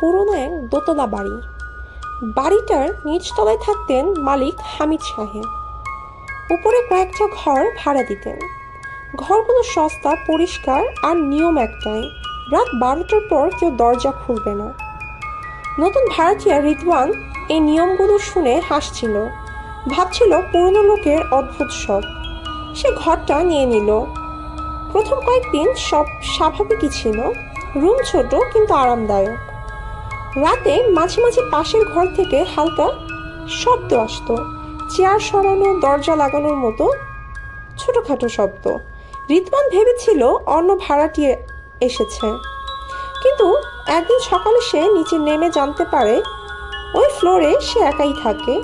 পুরনো এক দোতলা বাড়ি। বাড়িটার নিচতলায় থাকতেন মালিক হামিদ সাহেব। উপরে কয়েকটা ঘর ভাড়া দিতেন। ঘরগুলো সস্তা, পরিষ্কার, আর নিয়ম একটাই, রাত 12টার পর কেউ দরজা খুলবে না। নতুন ভাড়াটিয়া রিদওয়ান এই নিয়মগুলো শুনে হাসছিল, ভাবছিল পুরনো লোকের অদ্ভুত শখ। সে ঘরটা নিয়ে নিল। প্রথম কয়েকদিন সব স্বাভাবিকই ছিল। রুম ছোট কিন্তু আরামদায়ক। রাতে মাঝে মাঝে পাশের ঘর থেকে হালকা শব্দ আসতো, চেয়ার সরানো, দরজা লাগানোর মতো ছোটখাটো শব্দ। রিদওয়ান ভেবেছিল অন্য ভাড়াটিয়া এসেছে, কিন্তু একদিন সকালে সে নিচে নেমে জানতে পারে ওই ফ্লোরে সে একাই থাকে।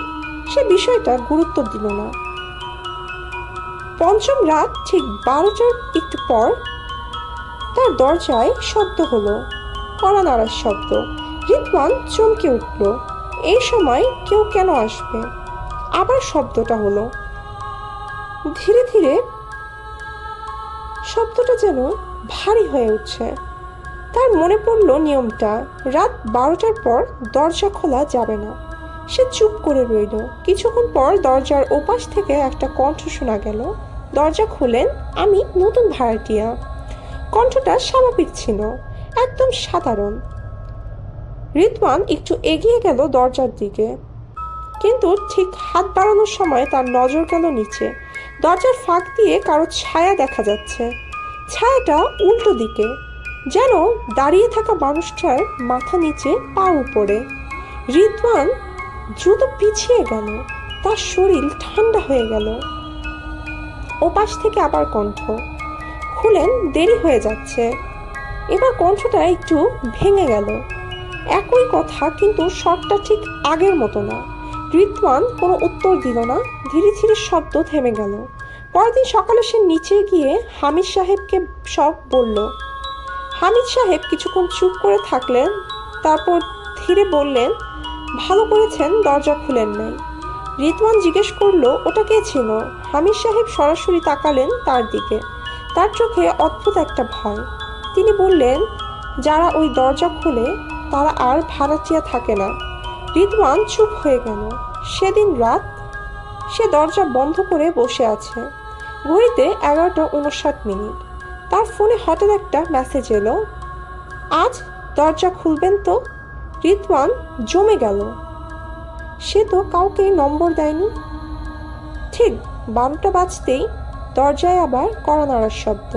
সে বিষয়টা গুরুত্ব দিল না। পঞ্চম রাত ঠিক 12টার একটু পর তার দরজায় শব্দ হলো, কড়া নাড়ার শব্দ। রিদওয়ান চমকে উঠল। এই সময় কেউ কেন আসবে? আবার শব্দটা হলো। ধীরে ধীরে শব্দটা যেন ভারী হয়ে উঠছে। তার মনে পড়ল নিয়মটা, রাত 12টার পর দরজা খোলা যাবে না। সে চুপ করে রইল। কিছুক্ষণ পর দরজার ওপাশ থেকে একটা কণ্ঠ শোনা গেল। দরজা খুলেন আমি নতুন ভাড়াটিয়া। কণ্ঠটা স্বাভাবিক ছিল, একদম সাধারণ। রিদওয়ান একটু এগিয়ে গেল দরজার দিকে, কিন্তু ঠিক হাত বাড়ানোর সময় তার নজর গেল নিচে। দরজার ফাঁক দিয়ে কারো ছায়া দেখা যাচ্ছে। ছায়াটা উল্টো দিকে, যেন দাঁড়িয়ে থাকা মানুষটার মাথা নিচে, পা উপরে। রিদওয়ান দ্রুত পিছিয়ে গেল। তার শরীর ঠান্ডা হয়ে গেল। ওপাশ থেকে আবার কণ্ঠ, খুলেন দেরি হয়ে যাচ্ছে। এবার কণ্ঠটা একটু ভেঙে গেল। একই কথা, কিন্তু স্বরটা ঠিক আগের মতো না। রিদওয়ান কোনো উত্তর দিল না। ধীরে ধীরে শব্দ থেমে গেল। পরদিন সকালে সে নিচে গিয়ে হামিদ সাহেবকে সব বলল। হামিদ সাহেব কিছুক্ষণ চুপ করে থাকলেন, তারপর ধীরে বললেন, ভালো করেছেন দরজা খুলেন নাই। রিদওয়ান জিজ্ঞেস করলো, ওটা কে ছিল? হামিদ সাহেব সরাসরি তাকালেন তার দিকে। তার চোখে অদ্ভুত একটা ভয়। তিনি বললেন, যারা ওই দরজা খুলে তারা আর ভাড়াটিয়া থাকে না। রিদওয়ান চুপ হয়ে গেল। সেদিন রাত সে দরজা বন্ধ করে বসে আছে। ঘড়িতে 11:59। তার ফোনে হঠাৎ একটা মেসেজ এলো, আজ দরজা খুলবেন তো? রিদওয়ান জমে গেল। সে তো কাউকে নম্বর দেয়নি। ঠিক 12টা বাজতেই দরজায় আবার কড়া নাড়ার শব্দ।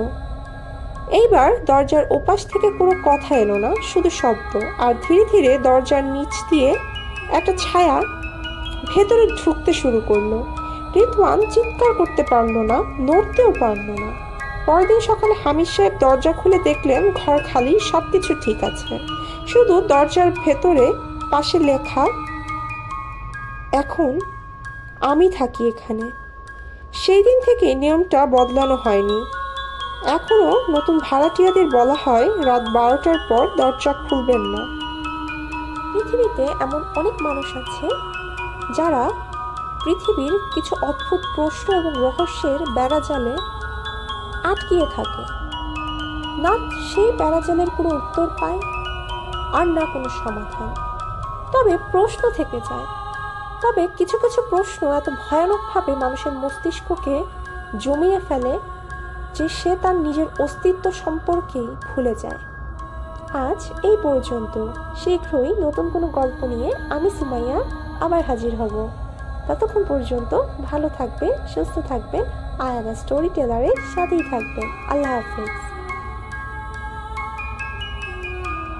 এইবার দরজার ওপাশ থেকে কোনো কথা এলো না, শুধু শব্দ। আর ধীরে ধীরে দরজার নিচ দিয়ে একটা ছায়া ভেতরে ঢুকতে শুরু করলো। রিদওয়ান চিৎকার করতে পারলো না, নড়তেও পারলো না। পরদিন সকালে হামিদ সাহেব দরজা খুলে দেখলেন ঘর খালি, সবকিছু ঠিক আছে। শুধু দরজার ভেতরে পাশে লেখা, এখন আমি থাকি এখানে। সেই দিন থেকে নিয়মটা বদলানো হয়নি। এখনও নতুন ভাড়াটিয়াদের বলা হয় রাত 12টার পর দরজা খুলবেন না। পৃথিবীতে এমন অনেক মানুষ আছে যারা পৃথিবীর কিছু অদ্ভুত প্রশ্ন এবং রহস্যের বেড়াজালে আটকিয়ে থাকে। না সেই বেড়াজালের কোনো উত্তর পায়, আর না কোনো সমাধান। তবে প্রশ্ন থেকে যায়। তবে কিছু কিছু প্রশ্ন এত ভয়ানকভাবে মানুষের মস্তিষ্ককে জমিয়ে ফেলে যে সে তার নিজের অস্তিত্ব সম্পর্কেই ভুলে যায়। আজ এই পর্যন্ত। শীঘ্রই নতুন কোনো গল্প নিয়ে আমি সুমাইয়া আবার হাজির হব। ততক্ষণ পর্যন্ত ভালো থাকবেন, সুস্থ থাকবেন, আয়ানা স্টোরি টেলারের সাথেই থাকবেন। আল্লাহ হাফেজ।